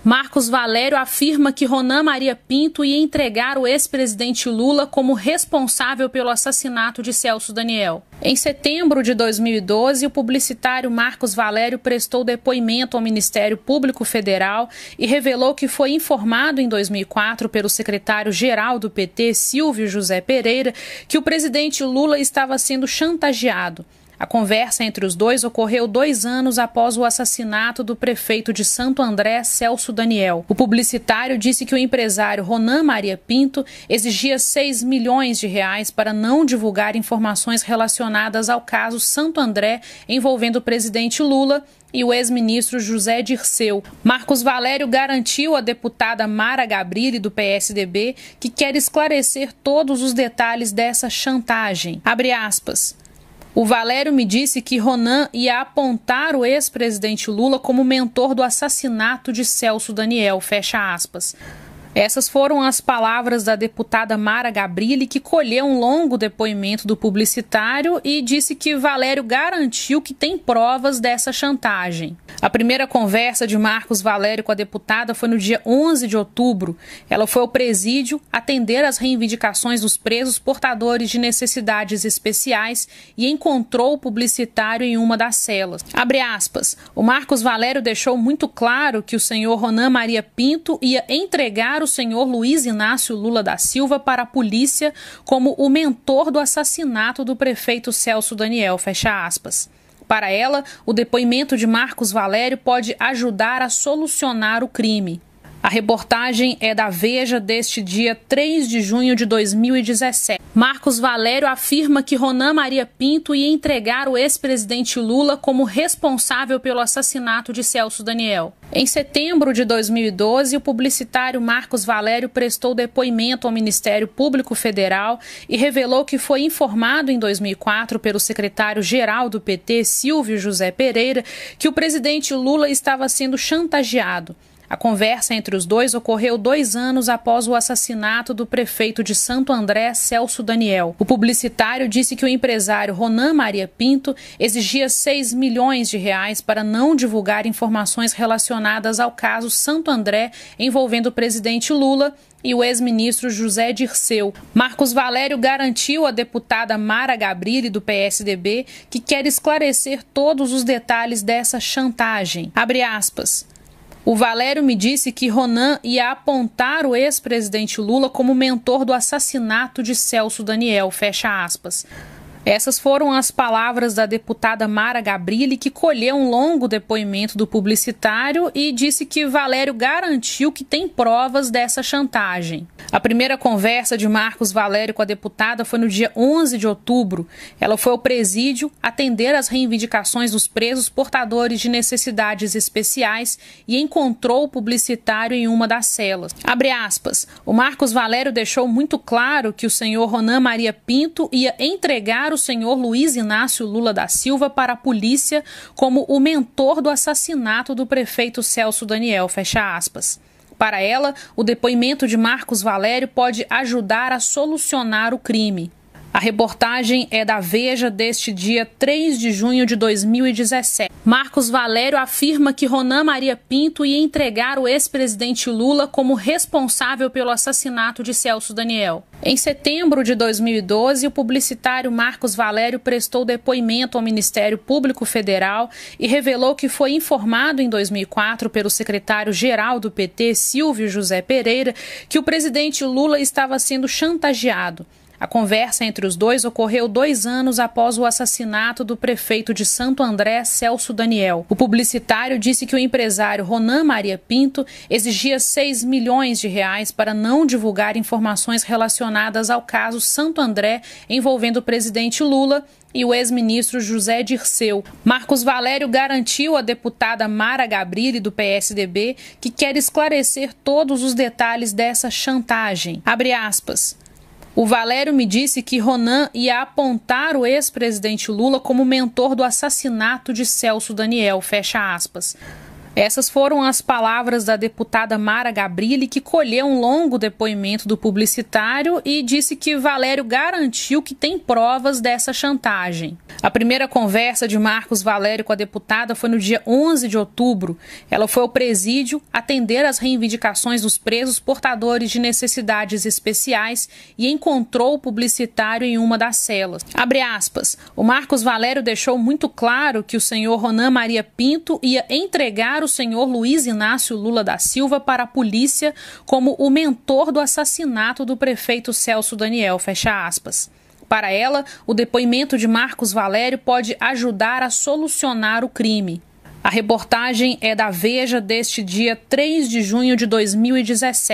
Marcos Valério afirma que Ronan Maria Pinto ia entregar o ex-presidente Lula como responsável pelo assassinato de Celso Daniel. Em setembro de 2012, o publicitário Marcos Valério prestou depoimento ao Ministério Público Federal e revelou que foi informado em 2004 pelo secretário-geral do PT, Silvio José Pereira, que o presidente Lula estava sendo chantageado. A conversa entre os dois ocorreu 2 anos após o assassinato do prefeito de Santo André, Celso Daniel. O publicitário disse que o empresário Ronan Maria Pinto exigia 6 milhões de reais para não divulgar informações relacionadas ao caso Santo André envolvendo o presidente Lula e o ex-ministro José Dirceu. Marcos Valério garantiu à deputada Mara Gabrilli, do PSDB, que quer esclarecer todos os detalhes dessa chantagem. Abre aspas. O Valério me disse que Ronan ia apontar o ex-presidente Lula como mentor do assassinato de Celso Daniel, fecha aspas. Essas foram as palavras da deputada Mara Gabrilli, que colheu um longo depoimento do publicitário e disse que Valério garantiu que tem provas dessa chantagem. A primeira conversa de Marcos Valério com a deputada foi no dia 11 de outubro. Ela foi ao presídio atender às reivindicações dos presos portadores de necessidades especiais e encontrou o publicitário em uma das celas. Abre aspas. O Marcos Valério deixou muito claro que o senhor Ronan Maria Pinto ia entregar o senhor Luiz Inácio Lula da Silva para a polícia como o mentor do assassinato do prefeito Celso Daniel, fecha aspas. Para ela, o depoimento de Marcos Valério pode ajudar a solucionar o crime. A reportagem é da Veja deste dia 3 de junho de 2017. Marcos Valério afirma que Ronan Maria Pinto ia entregar o ex-presidente Lula como responsável pelo assassinato de Celso Daniel. Em setembro de 2012, o publicitário Marcos Valério prestou depoimento ao Ministério Público Federal e revelou que foi informado em 2004 pelo secretário-geral do PT, Silvio José Pereira, que o presidente Lula estava sendo chantageado. A conversa entre os dois ocorreu 2 anos após o assassinato do prefeito de Santo André, Celso Daniel. O publicitário disse que o empresário Ronan Maria Pinto exigia 6 milhões de reais para não divulgar informações relacionadas ao caso Santo André envolvendo o presidente Lula e o ex-ministro José Dirceu. Marcos Valério garantiu à deputada Mara Gabrilli, do PSDB, que quer esclarecer todos os detalhes dessa chantagem. Abre aspas. O Valério me disse que Ronan ia apontar o ex-presidente Lula como mentor do assassinato de Celso Daniel, fecha aspas. Essas foram as palavras da deputada Mara Gabrilli, que colheu um longo depoimento do publicitário e disse que Valério garantiu que tem provas dessa chantagem. A primeira conversa de Marcos Valério com a deputada foi no dia 11 de outubro. Ela foi ao presídio atender às reivindicações dos presos portadores de necessidades especiais e encontrou o publicitário em uma das celas. Abre aspas. O Marcos Valério deixou muito claro que o senhor Ronan Maria Pinto ia entregar o senhor Luiz Inácio Lula da Silva para a polícia como o mentor do assassinato do prefeito Celso Daniel, fecha aspas. Para ela, o depoimento de Marcos Valério pode ajudar a solucionar o crime. A reportagem é da Veja deste dia 3 de junho de 2017. Marcos Valério afirma que Ronan Maria Pinto ia entregar o ex-presidente Lula como responsável pelo assassinato de Celso Daniel. Em setembro de 2012, o publicitário Marcos Valério prestou depoimento ao Ministério Público Federal e revelou que foi informado em 2004 pelo secretário-geral do PT, Silvio José Pereira, que o presidente Lula estava sendo chantageado. A conversa entre os dois ocorreu 2 anos após o assassinato do prefeito de Santo André, Celso Daniel. O publicitário disse que o empresário Ronan Maria Pinto exigia 6 milhões de reais para não divulgar informações relacionadas ao caso Santo André envolvendo o presidente Lula e o ex-ministro José Dirceu. Marcos Valério garantiu à deputada Mara Gabrilli, do PSDB, que quer esclarecer todos os detalhes dessa chantagem. Abre aspas. O Valério me disse que Ronan ia apontar o ex-presidente Lula como mentor do assassinato de Celso Daniel, fecha aspas. Essas foram as palavras da deputada Mara Gabrilli, que colheu um longo depoimento do publicitário e disse que Valério garantiu que tem provas dessa chantagem. A primeira conversa de Marcos Valério com a deputada foi no dia 11 de outubro. Ela foi ao presídio atender às reivindicações dos presos portadores de necessidades especiais e encontrou o publicitário em uma das celas. Abre aspas. O Marcos Valério deixou muito claro que o senhor Ronan Maria Pinto ia entregar o senhor Luiz Inácio Lula da Silva para a polícia como o mentor do assassinato do prefeito Celso Daniel, fecha aspas. Para ela, o depoimento de Marcos Valério pode ajudar a solucionar o crime. A reportagem é da Veja deste dia 3 de junho de 2017.